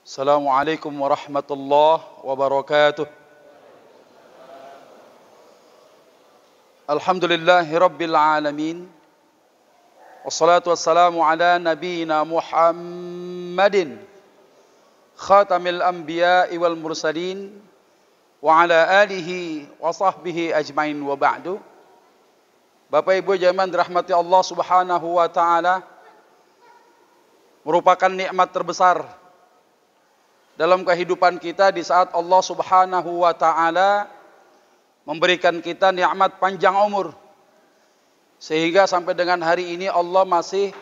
Assalamualaikum warahmatullahi wabarakatuh. Alhamdulillahi rabbil alamin. Wassalatu wassalamu ala nabiyyina Muhammadin khatamil anbiya'i wal mursalin wa ala alihi wa sahbihi ajmain wa ba'du. Bapak Ibu jemaah dirahmati Allah Subhanahu wa taala, merupakan nikmat terbesar dalam kehidupan kita di saat Allah Subhanahu wa taala memberikan kita nikmat panjang umur, sehingga sampai dengan hari ini Allah masih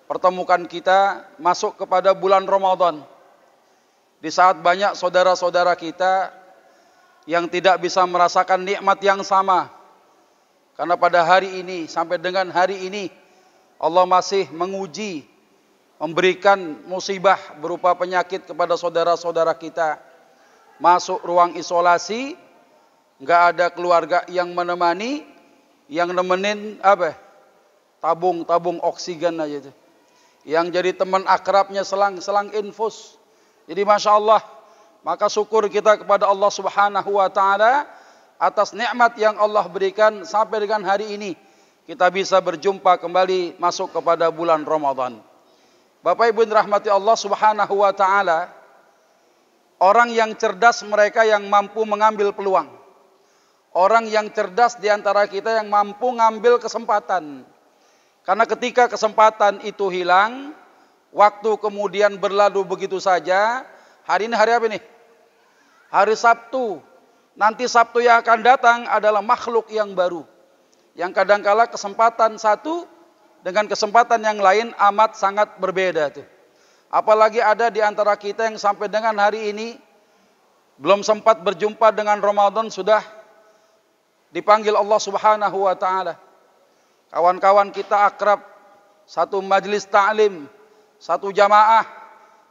pertemukan kita masuk kepada bulan Ramadan, di saat banyak saudara-saudara kita yang tidak bisa merasakan nikmat yang sama, karena pada hari ini sampai dengan hari ini Allah masih menguji, memberikan musibah berupa penyakit kepada saudara-saudara kita. Masuk ruang isolasi, nggak ada keluarga yang menemani, yang nemenin apa? Tabung oksigen aja itu. Yang jadi teman akrabnya selang infus. Jadi Masya Allah, maka syukur kita kepada Allah Subhanahu wa taala atas nikmat yang Allah berikan sampai dengan hari ini kita bisa berjumpa kembali masuk kepada bulan Ramadan. Bapak Ibu rahmati Allah Subhanahu wa taala, orang yang cerdas mereka yang mampu mengambil peluang. Orang yang cerdas di antara kita yang mampu ngambil kesempatan. Karena ketika kesempatan itu hilang, waktu kemudian berlalu begitu saja. Hari ini hari apa nih? Hari Sabtu. Nanti Sabtu yang akan datang adalah makhluk yang baru. Yang kadangkala kesempatan satu dengan kesempatan yang lain amat sangat berbeda tuh. Apalagi ada di antara kita yang sampai dengan hari ini belum sempat berjumpa dengan Ramadan sudah dipanggil Allah Subhanahu wa taala. Kawan-kawan kita akrab, satu majelis ta'lim, satu jamaah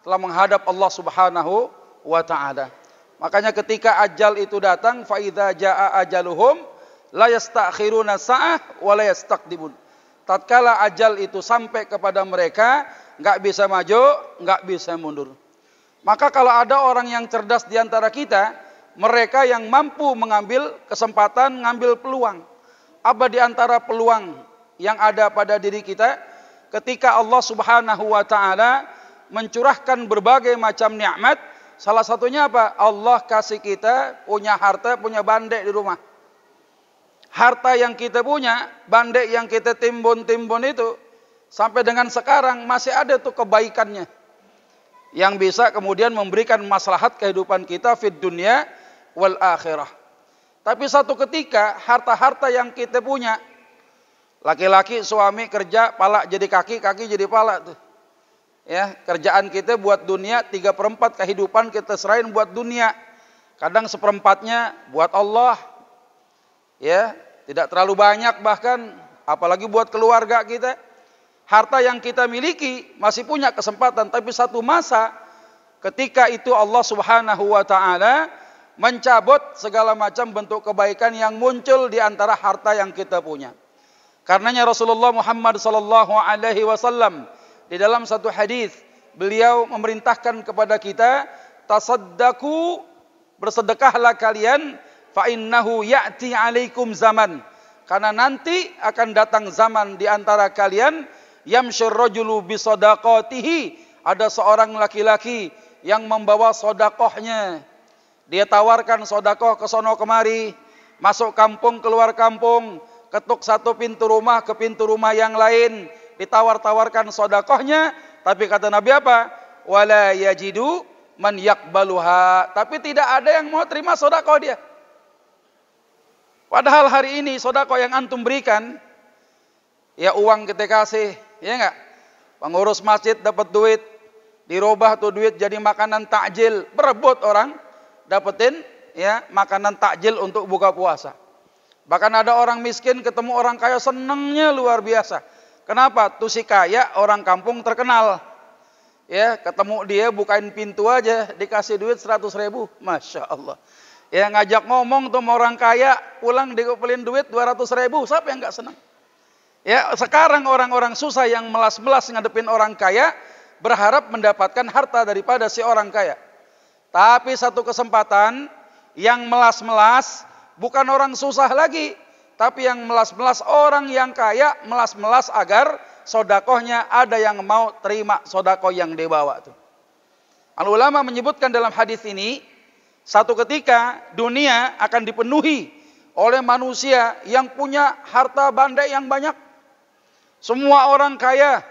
telah menghadap Allah Subhanahu wa taala. Makanya ketika ajal itu datang, fa idza jaa ajaluhum la yastakhiruna sa'ah wa la yastaqdimun. Tatkala ajal itu sampai kepada mereka, nggak bisa maju, nggak bisa mundur. Maka kalau ada orang yang cerdas di antara kita, mereka yang mampu mengambil kesempatan, ngambil peluang. Apa di antara peluang yang ada pada diri kita? Ketika Allah Subhanahu wa taala mencurahkan berbagai macam nikmat, salah satunya apa? Allah kasih kita punya harta, punya bandek di rumah. Harta yang kita punya, bandek yang kita timbun-timbun itu, sampai dengan sekarang masih ada tuh kebaikannya. Yang bisa kemudian memberikan maslahat kehidupan kita fid dunya wal akhirah. Tapi satu ketika, harta-harta yang kita punya, laki-laki suami kerja, pala jadi kaki, kaki jadi pala tuh. Ya, kerjaan kita buat dunia, 3/4 kehidupan kita serahin buat dunia. Kadang 1/4-nya buat Allah. Ya, tidak terlalu banyak bahkan, apalagi buat keluarga kita. Harta yang kita miliki masih punya kesempatan, tapi satu masa ketika itu Allah Subhanahu wa taala mencabut segala macam bentuk kebaikan yang muncul di antara harta yang kita punya. Karenanya Rasulullah Muhammad sallallahu alaihi wasallam di dalam satu hadis beliau memerintahkan kepada kita, tasaddaqu, bersedekahlah kalian, fa innahu ya'ti 'alaikum zaman, karena nanti akan datang zaman di antara kalian, yamshur rajulu bi shadaqatihi, ada seorang laki-laki yang membawa sedekahnya. Dia tawarkan sedekah ke sono kemari, masuk kampung keluar kampung, ketuk satu pintu rumah ke pintu rumah yang lain, ditawar-tawarkan sedekahnya, tapi kata Nabi apa? Wala yajidu man yaqbaluha, tapi tidak ada yang mau terima sedekah dia. Padahal hari ini sedekah yang antum berikan, ya uang kita kasih, ya enggak? Pengurus masjid dapat duit, dirubah tuh duit jadi makanan takjil, berebut orang dapetin ya makanan takjil untuk buka puasa. Bahkan ada orang miskin ketemu orang kaya senengnya luar biasa. Kenapa? Tuh si kaya orang kampung terkenal. Ya, ketemu dia bukain pintu aja dikasih duit 100.000. Masya Allah. Ya, ngajak ngomong tuh sama orang kaya, pulang dikumpulin duit 200.000. Siapa yang nggak senang? Ya, sekarang orang-orang susah yang melas-melas ngadepin orang kaya, berharap mendapatkan harta daripada si orang kaya. Tapi satu kesempatan yang melas-melas bukan orang susah lagi, tapi yang melas-melas orang yang kaya, melas-melas agar sodakohnya ada yang mau terima sodakoh yang dibawa tuh. Al ulama menyebutkan dalam hadis ini, satu ketika dunia akan dipenuhi oleh manusia yang punya harta banda yang banyak. Semua orang kaya,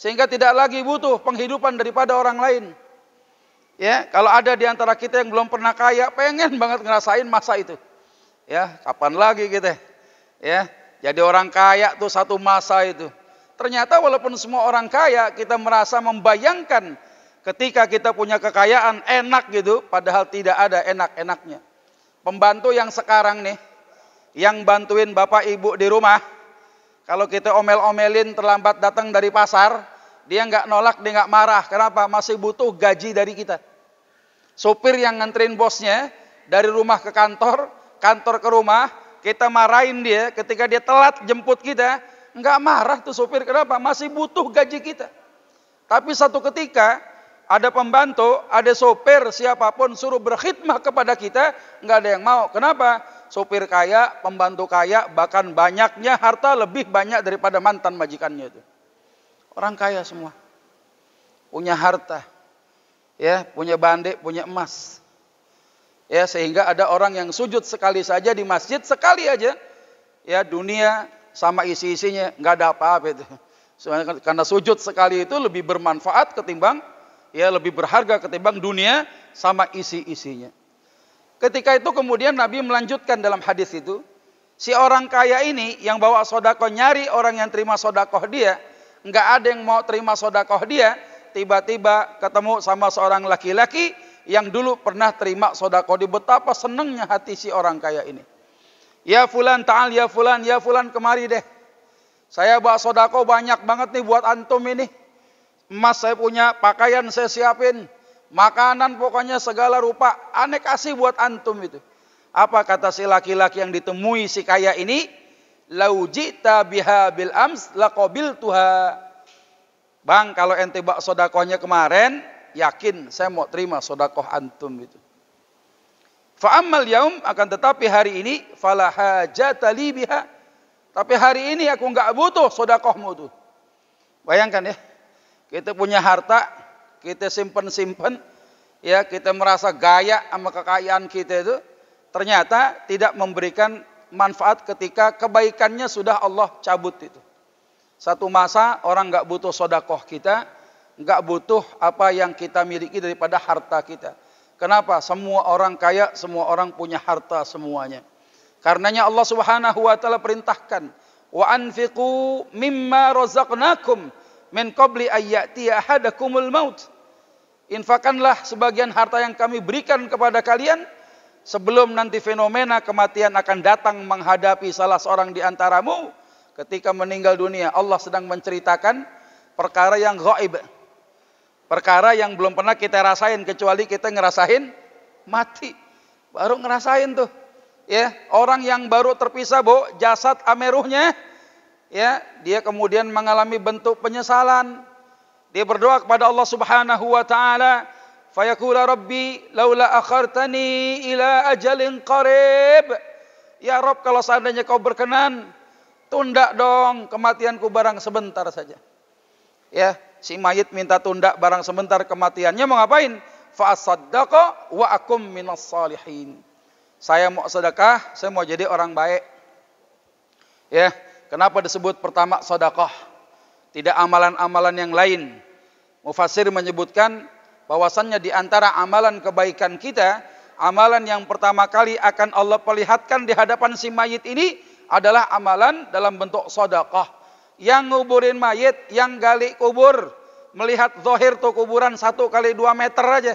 sehingga tidak lagi butuh penghidupan daripada orang lain. Ya, kalau ada di antara kita yang belum pernah kaya, pengen banget ngerasain masa itu. Ya, kapan lagi kita? Ya, jadi orang kaya tuh satu masa itu. Ternyata walaupun semua orang kaya, kita merasa membayangkan ketika kita punya kekayaan enak gitu, padahal tidak ada enak-enaknya. Pembantu yang sekarang nih, yang bantuin bapak ibu di rumah, kalau kita omel-omelin terlambat datang dari pasar, dia nggak nolak, dia nggak marah. Kenapa? Masih butuh gaji dari kita. Sopir yang nganterin bosnya dari rumah ke kantor, kantor ke rumah, kita marahin dia ketika dia telat jemput kita, nggak marah tuh sopir. Kenapa? Masih butuh gaji kita. Tapi satu ketika ada pembantu, ada sopir, siapapun suruh berkhidmah kepada kita, nggak ada yang mau. Kenapa? Sopir kaya, pembantu kaya, bahkan banyaknya harta lebih banyak daripada mantan majikannya itu. Orang kaya semua, punya harta, ya, punya bande, punya emas, ya, sehingga ada orang yang sujud sekali saja di masjid, sekali aja, ya, dunia sama isi-isinya nggak ada apa-apa itu. Karena sujud sekali itu lebih bermanfaat ketimbang, ya, lebih berharga ketimbang dunia sama isi-isinya. Ketika itu kemudian Nabi melanjutkan dalam hadis itu, si orang kaya ini yang bawa sodakoh nyari orang yang terima sodakoh dia, nggak ada yang mau terima sodakoh dia, tiba-tiba ketemu sama seorang laki-laki yang dulu pernah terima sodakoh dia. Betapa senangnya hati si orang kaya ini. Ya fulan ta'al, ya fulan kemari deh. Saya bawa sodakoh banyak banget nih buat antum ini. Emas saya punya, pakaian saya siapin, makanan pokoknya segala rupa, aneh kasih buat antum itu. Apa kata si laki-laki yang ditemui si kaya ini? Lau ji'ta biha bil ams laqabiltuha. Bang, kalau ente bawa sodakohnya kemarin, yakin saya mau terima sodakoh antum itu. Fa'ammal yaum, akan tetapi hari ini, fala hajata li biha. Tapi hari ini aku enggak butuh sodakohmu tuh. Bayangkan ya, kita punya harta, kita simpen-simpen, ya, kita merasa gaya sama kekayaan kita itu, ternyata tidak memberikan manfaat ketika kebaikannya sudah Allah cabut itu. Satu masa orang nggak butuh sodakoh kita, nggak butuh apa yang kita miliki daripada harta kita. Kenapa? Semua orang kaya, semua orang punya harta semuanya. Karenanya Allah Subhanahu wa taala perintahkan, wa anfiqu mimma razaqnakum min qabli ayyati ahadakumul maut. Infakkanlah sebagian harta yang kami berikan kepada kalian sebelum nanti fenomena kematian akan datang menghadapi salah seorang di antaramu. Ketika meninggal dunia, Allah sedang menceritakan perkara yang gaib, perkara yang belum pernah kita rasain, kecuali kita ngerasain mati, baru ngerasain tuh, ya, orang yang baru terpisah jasad ameruhnya, ya, dia kemudian mengalami bentuk penyesalan. Dia berdoa kepada Allah Subhanahu wa taala, fayaqula rabbi laula akhartani ila ajalin qarib. Ya Rabb, kalau seandainya kau berkenan, tunda dong kematianku barang sebentar saja. Ya, si mayit minta tunda barang sebentar kematiannya, mau ngapain? Fa asaddaqa wa akum minas salihin. Saya mau sedekah, saya mau jadi orang baik. Ya, kenapa disebut pertama sedekah? Tidak amalan-amalan yang lain. Mufassir menyebutkan bahwasannya di antara amalan kebaikan kita, amalan yang pertama kali akan Allah perlihatkan di hadapan si mayit ini adalah amalan dalam bentuk sedekah. Yang nguburin mayit, yang gali kubur, melihat zahir tuh kuburan 1 kali 2 meter aja.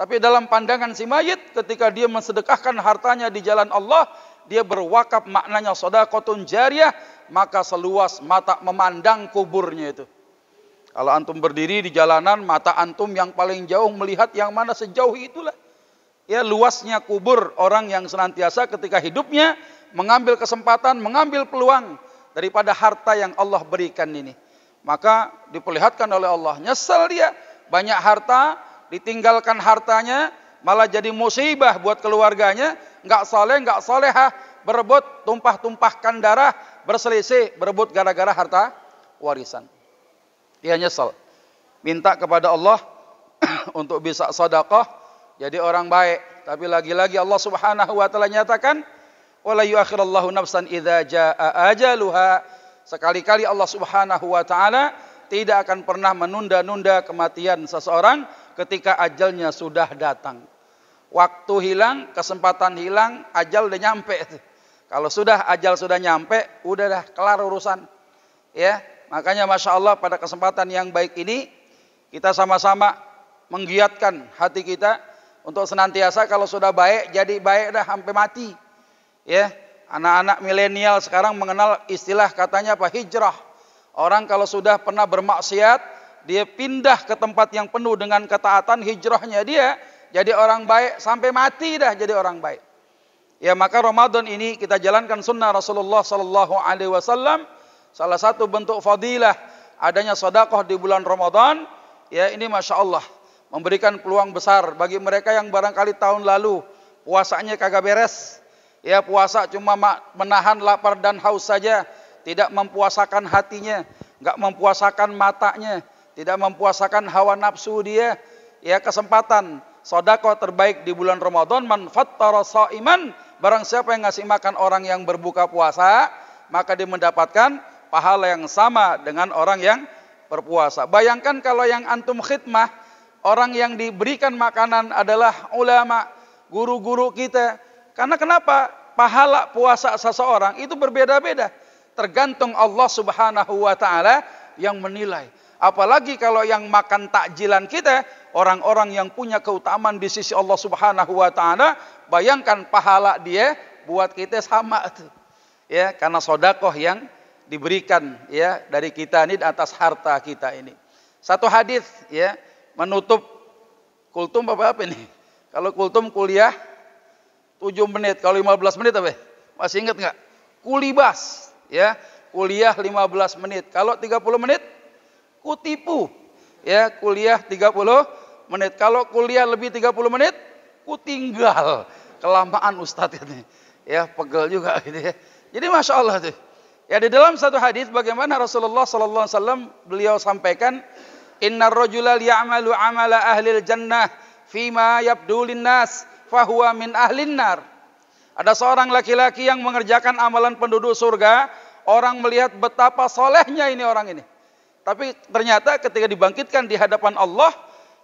Tapi dalam pandangan si mayit, ketika dia mensedekahkan hartanya di jalan Allah, dia berwakaf, maknanya sedekahun jariyah, maka seluas mata memandang kuburnya itu. Kalau antum berdiri di jalanan, mata antum yang paling jauh melihat yang mana sejauh itulah. Ya, luasnya kubur orang yang senantiasa ketika hidupnya mengambil kesempatan, mengambil peluang daripada harta yang Allah berikan ini. maka diperlihatkan oleh Allah. Nyesel dia, banyak harta, ditinggalkan hartanya, malah jadi musibah buat keluarganya, nggak soleh, nggak solehah, berebut, tumpah-tumpahkan darah, berselisih, berebut gara-gara harta warisan. Dia nyesel, minta kepada Allah untuk bisa sedekah, jadi orang baik. Tapi lagi-lagi Allah Subhanahu wa taala nyatakan, wala yuakhirallahu nafsan idza jaa ajaluha. Sekali-kali Allah Subhanahu wa taala tidak akan pernah menunda-nunda kematian seseorang ketika ajalnya sudah datang. Waktu hilang, kesempatan hilang, ajal udah nyampe. Kalau sudah ajal sudah nyampe, udah dah kelar urusan. Ya, makanya Masya Allah pada kesempatan yang baik ini kita sama-sama menggiatkan hati kita untuk senantiasa kalau sudah baik jadi baik dah sampai mati. Ya, anak-anak milenial sekarang mengenal istilah katanya apa? Hijrah. Orang kalau sudah pernah bermaksiat, dia pindah ke tempat yang penuh dengan ketaatan, hijrahnya dia jadi orang baik sampai mati dah jadi orang baik. Ya, maka Ramadan ini kita jalankan sunnah Rasulullah sallallahu alaihi wasallam. Salah satu bentuk fadilah adanya sedekah di bulan Ramadan, ya ini Masya Allah memberikan peluang besar bagi mereka yang barangkali tahun lalu puasanya kagak beres. Ya, puasa cuma menahan lapar dan haus saja, tidak mempuasakan hatinya, enggak mempuasakan matanya, tidak mempuasakan hawa nafsu dia. Ya, kesempatan sedekah terbaik di bulan Ramadan, man fattara shaiman, barang siapa yang ngasih makan orang yang berbuka puasa, maka dia mendapatkan pahala yang sama dengan orang yang berpuasa. Bayangkan kalau yang antum khidmah, orang yang diberikan makanan adalah ulama, guru-guru kita. Karena kenapa? Pahala puasa seseorang itu berbeda-beda. Tergantung Allah Subhanahu wa taala yang menilai. Apalagi kalau yang makan takjilan kita, orang-orang yang punya keutamaan di sisi Allah Subhanahu wa taala, bayangkan pahala dia buat kita sama tuh. Ya, karena sedekah yang diberikan ya dari kita ini atas harta kita ini. Satu hadis ya menutup kultum apa ini? Kalau kultum kuliah 7 menit, kalau 15 menit apa? Masih ingat enggak? Kulibas, ya. Kuliah 15 menit. Kalau 30 menit kutipu. Ya, kuliah 30 menit. Kalau kuliah lebih 30 menit kutinggal. Kelamaan Ustadz ini. Ya, pegel juga gitu ya. Jadi Masya Allah tuh. Ya, di dalam satu hadis bagaimana Rasulullah sallallahu alaihi wasallam beliau sampaikan, innar rajula liya'malu 'amala ahlil jannah fima yabdu linnas fahuwa min ahlin nar. Ada seorang laki-laki yang mengerjakan amalan penduduk surga, orang melihat betapa solehnya ini orang ini. Tapi ternyata ketika dibangkitkan di hadapan Allah,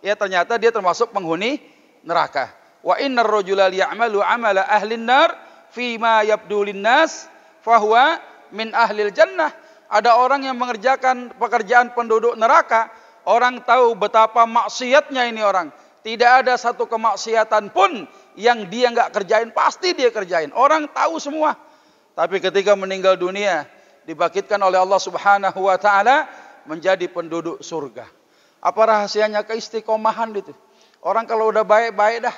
ya ternyata dia termasuk penghuni neraka. Wa innar rajula liya'malu 'amala ahlin nar fima yabdu linnas fahuwa min ahlil jannah. Ada orang yang mengerjakan pekerjaan penduduk neraka, orang tahu betapa maksiatnya ini orang. Tidak ada satu kemaksiatan pun yang dia nggak kerjain, pasti dia kerjain. Orang tahu semua. Tapi ketika meninggal dunia, dibangkitkan oleh Allah Subhanahu wa taala menjadi penduduk surga. Apa rahasianya keistiqomahan itu? Orang kalau udah baik-baik dah,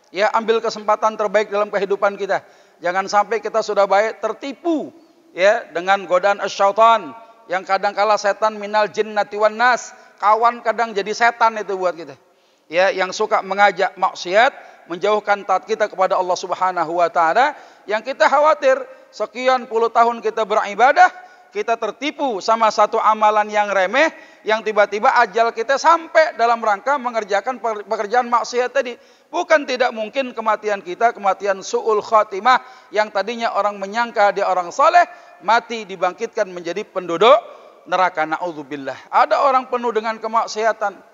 ya ambil kesempatan terbaik dalam kehidupan kita. Jangan sampai kita sudah baik tertipu ya dengan godaan syaitan yang kadang kala setan minal jinnati wan nas, kawan kadang jadi setan itu buat kita. Ya, yang suka mengajak maksiat, menjauhkan taat kita kepada Allah Subhanahu wa taala, yang kita khawatir sekian puluh tahun kita beribadah, kita tertipu sama satu amalan yang remeh, yang tiba-tiba ajal kita sampai dalam rangka mengerjakan pekerjaan maksiat tadi. Bukan tidak mungkin kematian kita, kematian su'ul khatimah, yang tadinya orang menyangka dia orang saleh, mati dibangkitkan menjadi penduduk neraka. Na'udzubillah. Ada orang penuh dengan kemaksiatan.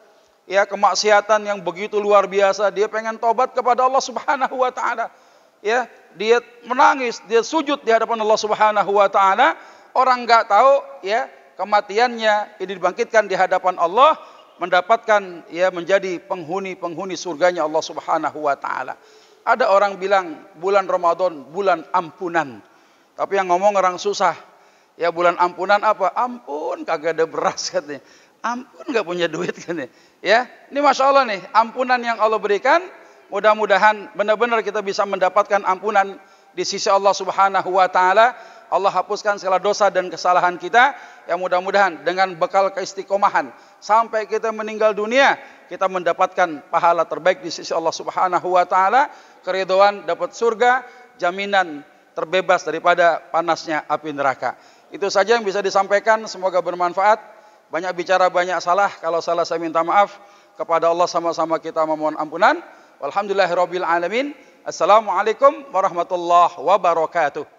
Ya, kemaksiatan yang begitu luar biasa, dia pengen tobat kepada Allah Subhanahu wa taala. Ya, dia menangis, dia sujud di hadapan Allah Subhanahu wa taala. Orang enggak tahu ya, kematiannya ini dibangkitkan di hadapan Allah, mendapatkan ya menjadi penghuni surganya Allah Subhanahu wa taala. Ada orang bilang bulan Ramadan bulan ampunan. Tapi yang ngomong orang susah. Ya, bulan ampunan apa? Ampun kagak ada beras katanya. Ampun gak punya duit kan ya. Ini Masya Allah nih, ampunan yang Allah berikan. Mudah-mudahan benar-benar kita bisa mendapatkan ampunan di sisi Allah Subhanahu wa taala. Allah hapuskan segala dosa dan kesalahan kita. Yang mudah-mudahan dengan bekal keistiqomahan sampai kita meninggal dunia, kita mendapatkan pahala terbaik di sisi Allah Subhanahu wa taala, keridhaan, dapat surga, jaminan terbebas daripada panasnya api neraka. Itu saja yang bisa disampaikan, semoga bermanfaat. Banyak bicara, banyak salah. Kalau salah saya minta maaf. Kepada Allah sama-sama kita memohon ampunan. Walhamdulillahirabbil alamin. Assalamualaikum warahmatullahi wabarakatuh.